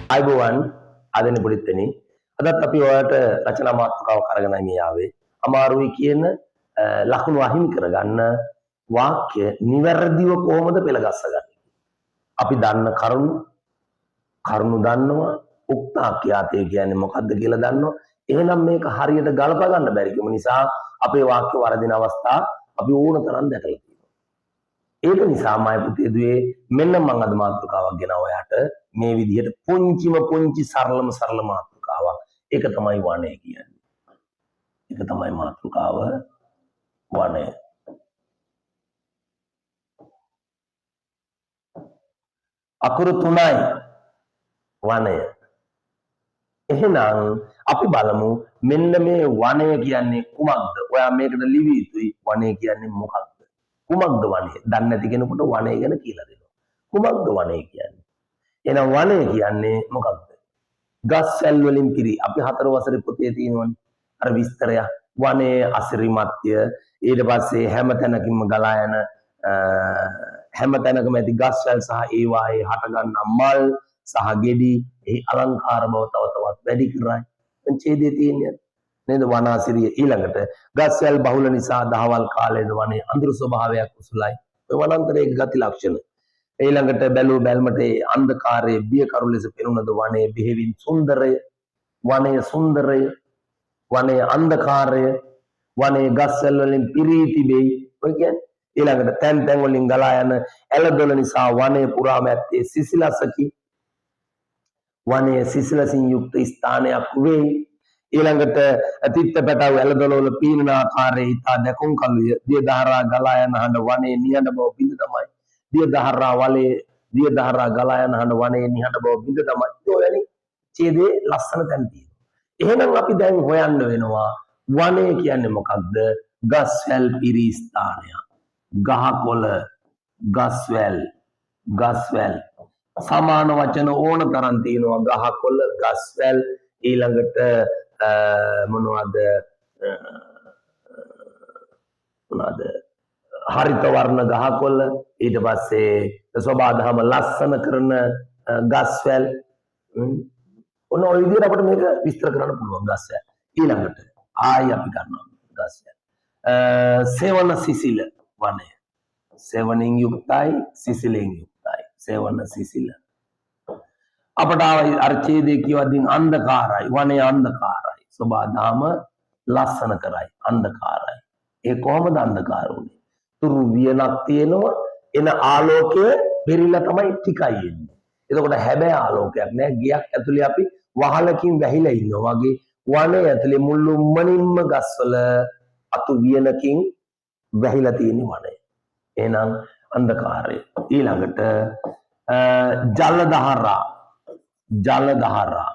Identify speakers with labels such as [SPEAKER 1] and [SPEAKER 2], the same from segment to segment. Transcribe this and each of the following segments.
[SPEAKER 1] අයිබෝවන් ආදෙනි පුරිත්තනි අදත් අපි ඔයාලට රචනා මාතෘකාවක් අරගෙන මේ ආවේ අමාරුයි කියන ලකුණු අහිමි කරගන්න වාක්‍ය නිවැරදිව කොහොමද පෙළගස්සගන්නේ අපි දන්න කරුණු දන්නවා උක්තාක්‍යාතය කියන්නේ මොකක්ද කියලා දන්නවා එහෙනම් මේක හරියට ගලප ගන්න බැරි කම නිසා අපේ වාක්‍ය වරදින අවස්ථා අපි ඕන තරම් දැකලා තියෙනවා ඒක නිසා මම පුතේ දුවේ මෙන්න මම අද මාතෘකාවක් ගෙන ඔයාට මේ විදිහට පුංචි සරල මාතෘකාවක් ඒක තමයි වණය කියන්නේ ඒක තමයි මාතෘකාව වණය අකුරු 3යි වණය එහෙනම් අපි බලමු මෙන්න මේ වණය කියන්නේ කුමක්ද ඔයා මේකට ලිවි යුතුයි වණය කියන්නේ මොකක්ද කුමක්ද වණය දන්නේ නැති කෙනෙකුට වණය ගැන කියලා දෙනවා කුමක්ද වණය කියන්නේ එහෙනම් වණය කියන්නේ මොකක්ද ගස් සැල් වලින් පිරි අපි 4 වසරේ පොතේ තියෙනවනේ අර විස්තරය වනයේ අසිරිමත්ය ඊට පස්සේ හැම තැනකින්ම ගලා යන හැම තැනකම ඇති ගස් සැල් සහ ඒ වායේ හට ගන්නා මල් සහ ගෙඩි එහි අලංකාර බව තව තවත් වැඩි කරයි ඡේදයේ තියෙන්නේ නේද වනාසිරිය ඊළඟට ගස් සැල් බහුල නිසා දහවල් කාලයේද වනයේ අඳුරු ස්වභාවයක් උසුලයි ඔය වනාන්තරයේ ගති ලක්ෂණ ඊළඟට බැලූ බැල්මට අන්ධකාරයේ බියකරු ලෙස පෙනුනද වනයේ බෙහෙවින් සුන්දරය වනයේ සුන්දරය වනයේ අන්ධකාරය වනයේ ගස්වැල් වලින් පිරී තිබෙයි ඔය කියන්නේ ඊළඟට තැන් වලින් ගලා යන ඇලදොල නිසා වනයේ පුරාම ඇත්තේ සිසිලසකි වනයේ සිසිලසින් යුක්ත ස්ථානයක් වේ ඊළඟට තිත්ත පැටව ඇලදොල වල පීනන ආකාරයේ ඉතා දැකුම් කළුය දිය දහරා ගලා යන හඬ වනයේ නිහඬ බව බිඳ තමයි දිය දහරා ගලා යන හඬ වනයේ නිහඬ බව බිඳ තමයි ඔයනි ඡේදේ ලස්සන තැන් තියෙනවා එහෙනම් අපි දැන් හොයන්න වෙනවා වනය කියන්නේ මොකක්ද ගස්වැල් පිරි ස්ථානය ගහකොළ ගස්වැල් සමාන වචන ඕන තරම් තියෙනවා ගහකොළ ගස්වැල් ඊළඟට මොනවද හරිත වර්ණ ගහකොළ ඊට පස්සේ සබාධම ලස්සන කරන ගස්වැල් ඔන්න ඔය විදිහට අපිට මේක විස්තර කරන්න පුළුවන් ගස්වැල් ඊළඟට ආයි අපි ගන්නවා ගස්වැල් සේවන සිසිල වනය සේවනින් යුක්තයි සිසිලෙන් යුක්තයි සේවන සිසිල අපට අර ඡේදයේ කියවදින් අන්ධකාරයි වනයේ අන්ධකාරයි සබාධම ලස්සන කරයි අන්ධකාරයි ඒ කොහොමද අන්ධකාර උනේ තුරු වියනක් තියෙනවා එන ආලෝකය පෙරිලා තමයි ටිකයි එන්නේ එතකොට හැබැයි ආලෝකයක් නෑ ගියක් ඇතුලේ අපි වහලකින් වැහිලා ඉන්නවා වගේ වනයේ ඇතුලේ මුළුමනින්ම ගස්වල අතු වියනකින් වැහිලා තියෙන වනය එහෙනම් අන්ධකාරය ඊළඟට ජල දහරා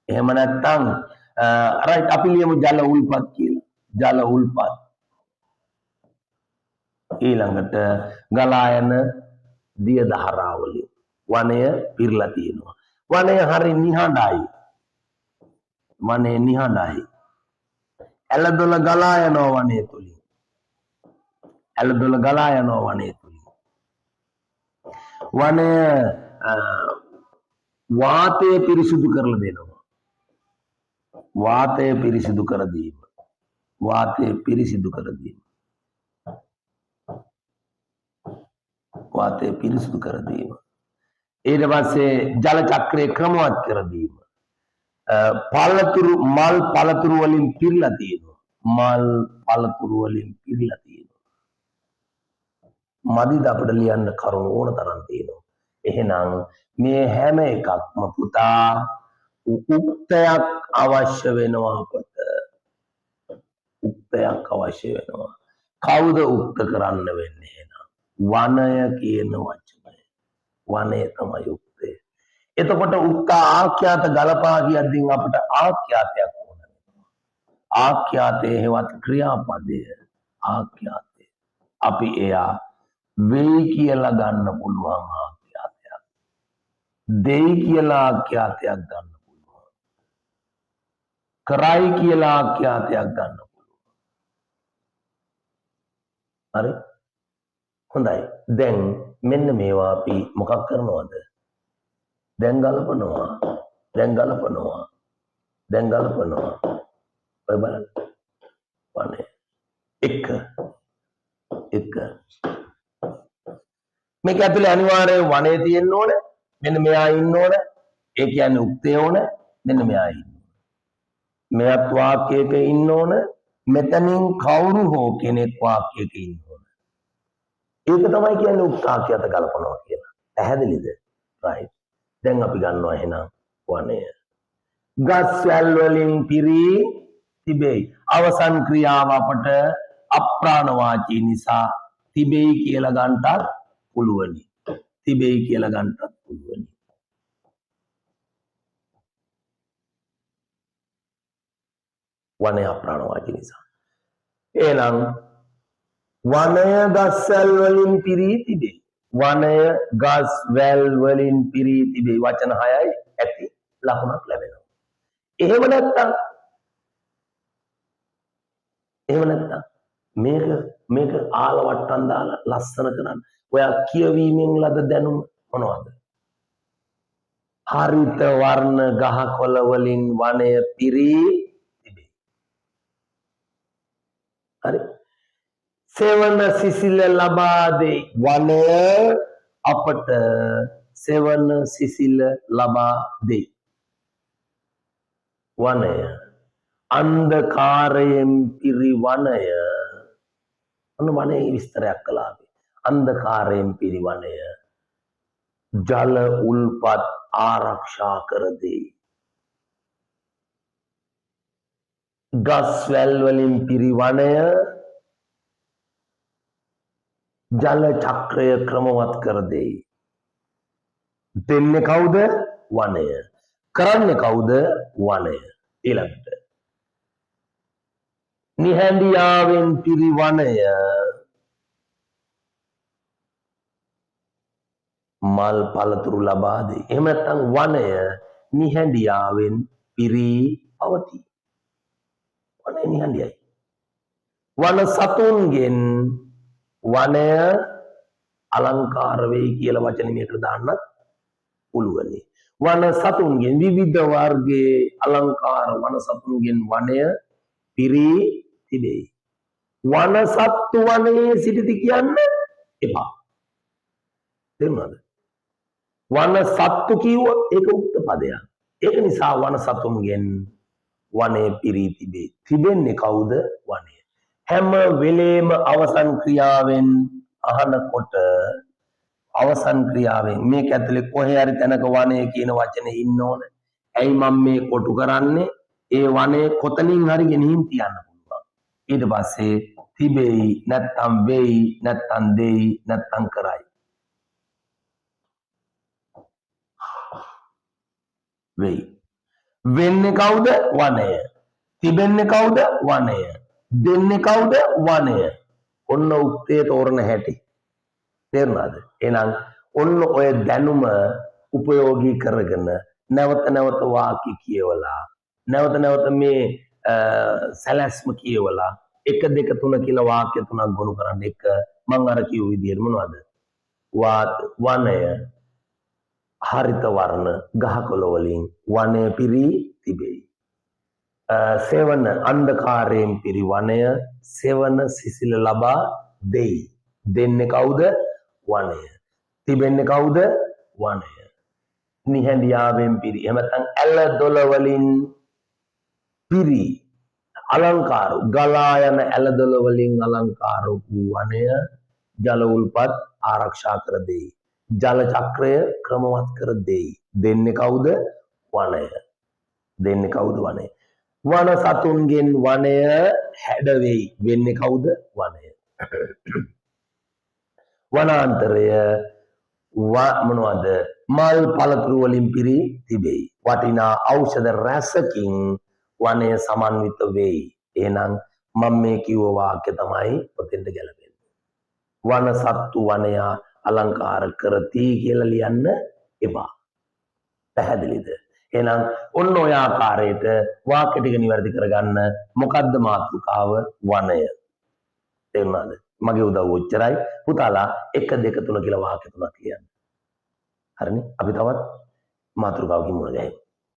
[SPEAKER 1] එහෙම නැත්නම් රයිට් අපි ලියමු ජල උල්පත් කියලා ජල උල්පත් ඊළඟට ගලා යන දිය දහරාවලින් වනය පිරලා තියෙනවා වනය හරි නිහඬයි ඇලදොල ගලා යනවා වනය තුලින් වනය වාතය පිරිසිදු කරලා දෙනවා වාතය පිරිසිදු කර දීම ඊට පස්සේ ජල චක්‍රය ක්‍රමවත් කර දීම මල් පළතුරු වලින් පිරලා තියෙනවා මදිද අපිට ලියන්න කරුණු ඕන තරම් තියෙනවා එහෙනම් මේ හැම එකක්ම පුතා උක්තයක් අවශ්‍ය වෙනවා අපට කවුද උක්ත කරන්න වෙන්නේ එහෙනම් වනය කියන වචනය වනය තමයි උක්තය එතකොට උක්ත ආඛ්‍යාත ගලපා කියද්දී අපට ආඛ්‍යාතයක් ඕන වෙනවා ආඛ්‍යාතයේ හේවත් ක්‍රියාපදය ආඛ්‍යාතය අපි එයා වෙයි කියලා ගන්න පුළුවන් ආඛ්‍යාතයක් දෙයි කියලා ආඛ්‍යාතයක් ගන්න පුළුවන් කරයි කියලා ආඛ්‍යාතයක් ගන්න පුළුවන් හරි හොඳයි දැන් මෙන්න මේවා අපි මොකක් කරනවද දැන් ගලපනවා. ඔය බලන්න. වනය. එක. මේක ඇතුලේ අනිවාර්යයෙන් වනය තියෙන්න ඕනේ. මෙන්න මෙයා ඉන්න ඕනේ. ඒ කියන්නේ උක්තේ ඕනේ. මෙන්න මෙයා ඉන්න. මෙයාත් වාක්‍යයක ඉන්න ඕනේ. මෙතනින් කවුරු හෝ කෙනෙක් වාක්‍යයක ඉන්න ඕනේ. ඒක තමයි කියන්නේ උක්තාක්‍යත ගලපනවා කියලා. පැහැදිලිද? right. දැන් අපි ගන්නවා එහෙනම් වනය. ගස් වැල් වලින් පිරී තිබෙයි. අවසන් ක්‍රියාව අපට අප්‍රාණවාචී නිසා තිබෙයි කියලා ගන්නටත් පුළුවනි. වනය අප්‍රාණවාචී නිසා. එහෙනම් වනය ගස් වැල් වලින් පිරී තිබෙයි. වනය ගස් වැල් වලින් පිරී තිබෙයි. වචන 6යි ඇති ලකුණක් ලැබෙනවා. එහෙම නැත්නම් මේක ආලවට්ටම් දාලා ලස්සන කරන්න. ඔයා කියවීමෙන් ලද දැනුම මොනවද? හරිත වර්ණ ගහකොළ වලින් වනය පිරී තිබේ. හරි. සෙවන සිසිල ලබා දෙයි. වනය අපට සෙවන සිසිල ලබා දෙයි. වනය අන්ධකාරයෙන් පිරි වනය. ඔන්න වනයේ විස්තරයක් කළා අපි. අන්ධකාරයෙන් පිරි වනය ජල උල්පත් ආරක්ෂා කර දෙයි. ගස් වැල් වලින් පිරි වනය ජල චක්‍රය ක්‍රමවත් කර දෙයි. දෙන්නේ කවුද? වනය. කරන්නේ කවුද? වනය. ඊළඟට නිහඬියාවෙන් පිරි වනය මල් පළතුරු ලබා දෙයි. එහෙම නැත්නම් වනය නිහඬියාවෙන් පිරී පවතී. වනය නිහඬියයි. වන සතුන්ගෙන් වනය අලංකාර වෙයි කියලා වචන මේකට දාන්නත් පුළුවනි. වන සතුන්ගෙන් විවිධ වර්ගයේ අලංකාර වන සතුන්ගෙන් වනය පිරී තිබේ. වන සත්තු වනයේ සිටිති කියන්න එපා. තේරුණාද? වන සත්තු කිව්වොත් ඒක උක්ත පදයක්. ඒක නිසා වන සතුන්ගෙන් වනයේ පිරී තිබේ. තිබෙන්නේ කවුද? වනය. හැම වෙලේම අවසන් ක්‍රියාවෙන් අහනකොට අවසන් ක්‍රියාවෙන් මේක ඇතුලේ කොහේ හරි තැනක වනය කියන වචනේ ඉන්න ඕනේ. ඇයි මම මේ කොටු කරන්නේ? ඒ වනයේ කොතනින් හරි ගෙනihin තියන්න පුළුවන්. ඊට පස්සේ තිබෙයි නැත්තම් වෙයි නැත්තම් දෙයි නැත්තම් කරයි. වෙයි. වෙන්නේ කවුද? වනය. තිබෙන්නේ කවුද? වනය. දෙන්නේ කවුද? වනය. ඔන්න උක්තේ තෝරන හැටි. තේරුණාද? එහෙනම් ඔන්න ඔය දැනුම උපයෝගී කරගෙන නැවත නැවත වාක්‍ය කියවලා නැවත නැවත මේ සැලැස්ම කියවලා 1 2 3 කියලා වාක්‍ය 3ක් ගොනු කරන්න. එක මම අර කියු විදිහට මොනවද? වනය හරිත වර්ණ ගහකොළ වලින් වනය පිරී තිබේ. සෙවන අන්ධකාරයෙන් පිරි වනය සෙවන සිසිල ලබා දෙයි. දෙන්නේ කවුද? වනය. තිබෙන්නේ කවුද? වනය. නිහඬියාවෙන් පිරි. එහෙම නැත්නම් ඇල දොල වලින් පිරි අලංකාර ගලා යන ඇල දොල වලින් අලංකාර වූ වනය ජල උල්පත් ආරක්ෂා කර දෙයි. ජල චක්‍රය ක්‍රමවත් කර දෙයි. දෙන්නේ කවුද? වනය. දෙන්නේ කවුද? වනය. වන සතුන්ගෙන් වනය හැඩ වෙයි. වෙන්නේ කවුද? වනය. වනාන්තරය මොනවද? මල් පළතුරු වලින් පිරී තිබෙයි. වටිනා ඖෂධ රසකින් වනය සමන්විත වෙයි. එහෙනම් මම මේ කිව්ව වාක්‍ය තමයි ඔතෙන්ට ගැලපෙන්නේ. වන සත්තු වනය අලංකාර කරති කියලා ලියන්න එපා. පැහැදිලිද? එහෙනම් ඔන්න ඔය ආකාරයට වාක්‍ය ටික නිවැරදි කරගන්න. මොකද්ද මාතෘකාව? වනය. තේරුණාද? මගේ උදව් ඔච්චරයි. පුතාලා 1 2 3 කියලා වාක්‍ය 3ක් ලියන්න. හරිනේ? අපි තවත් මාතෘකාවකින් මුණ ගැහෙමු.